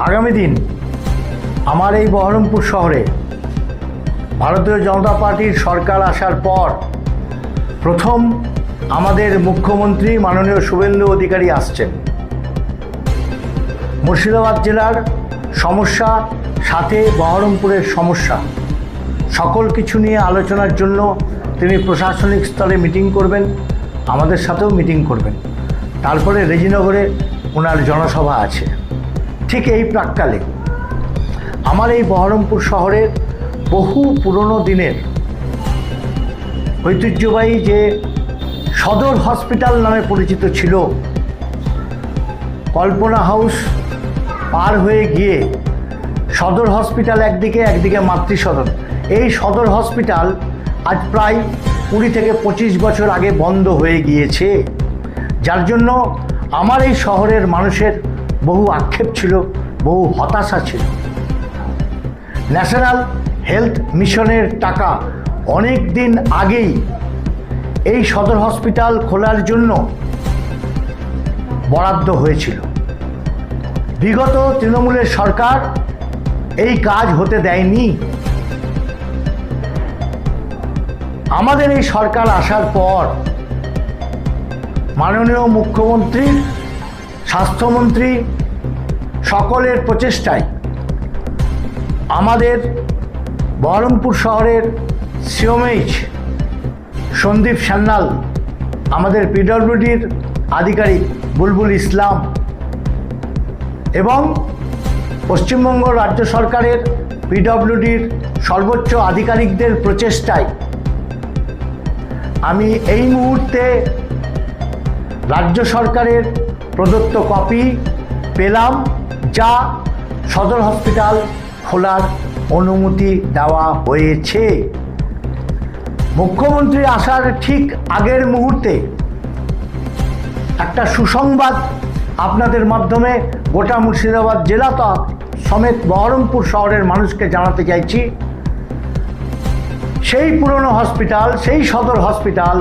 আগামী দিন আমার এই বহরমপুর শহরে ভারতীয় জনতা পার্টির সরকার আসার পর প্রথম আমাদের মুখ্যমন্ত্রী মাননীয় শুভেন্দু অধিকারী আসছেন। মুর্শিদাবাদ জেলার সমস্যা সাথে বহরমপুরের সমস্যা সকল কিছু নিয়ে আলোচনার জন্য তিনি প্রশাসনিক স্তরে মিটিং করবেন, আমাদের সাথেও মিটিং করবেন। তারপরে রেজিনগরে ওনার জনসভা আছে। ঠিক এই প্রাক্কালে আমার এই বহরমপুর শহরের বহু পুরনো দিনের ঐতিহ্যবাহী যে সদর হসপিটাল নামে পরিচিত ছিল, কল্পনা হাউস পার হয়ে গিয়ে সদর হসপিটাল একদিকে মাতৃসদন, এই সদর হসপিটাল আজ প্রায় 20 থেকে 25 বছর আগে বন্ধ হয়ে গিয়েছে, যার জন্য আমার এই শহরের মানুষের বহু আক্ষেপ ছিল, বহু হতাশা ছিল। ন্যাশনাল হেলথ মিশনের টাকা অনেক দিন আগেই এই সদর হসপিটাল খোলার জন্য বরাদ্দ হয়েছিল। বিগত তৃণমূলের সরকার এই কাজ হতে দেয়নি। আমাদের এই সরকার আসার পর মাননীয় মুখ্যমন্ত্রী, স্বাস্থ্যমন্ত্রী সকলের প্রচেষ্টায় আমাদের বহরমপুর শহরের সিওমএইচ সন্দীপ সান্যাল, আমাদের পিডব্লিউডির আধিকারিক বুলবুল ইসলাম এবং পশ্চিমবঙ্গ রাজ্য সরকারের পিডব্লিউডির সর্বোচ্চ আধিকারিকদের প্রচেষ্টায় আমি এই মুহূর্তে রাজ্য সরকারের প্রদত্ত কপি পেলাম, যা সদর হসপিটাল খোলার অনুমতি দেওয়া হয়েছে। মুখ্যমন্ত্রী আসার ঠিক আগের মুহূর্তে একটা সুসংবাদ আপনাদের মাধ্যমে গোটা মুর্শিদাবাদ জেলা সমেত বহরমপুর শহরের মানুষকে জানাতে চাইছি। সেই পুরনো হসপিটাল, সেই সদর হসপিটাল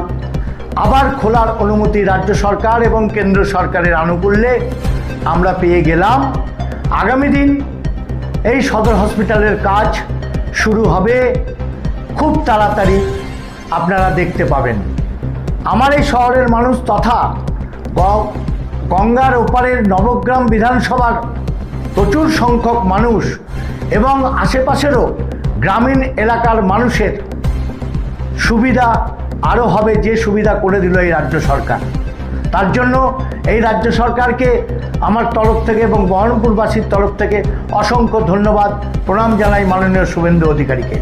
আবার খোলার অনুমতি রাজ্য সরকার এবং কেন্দ্র সরকারের আনুকূল্যে আমরা পেয়ে গেলাম। আগামী দিন এই সদর হসপিটালের কাজ শুরু হবে, খুব তাড়াতাড়ি আপনারা দেখতে পাবেন। আমার এই শহরের মানুষ তথা গঙ্গার ওপারের নবগ্রাম বিধানসভার প্রচুর সংখ্যক মানুষ এবং আশেপাশেরও গ্রামীণ এলাকার মানুষের সুবিধা আরও হবে, যে সুবিধা করে দিল এই রাজ্য সরকার। তার জন্য এই রাজ্য সরকারকে আমার তরফ থেকে এবং বহরমপুরবাসীর তরফ থেকে অসংখ্য ধন্যবাদ, প্রণাম জানাই মাননীয় শুভেন্দু অধিকারীকে।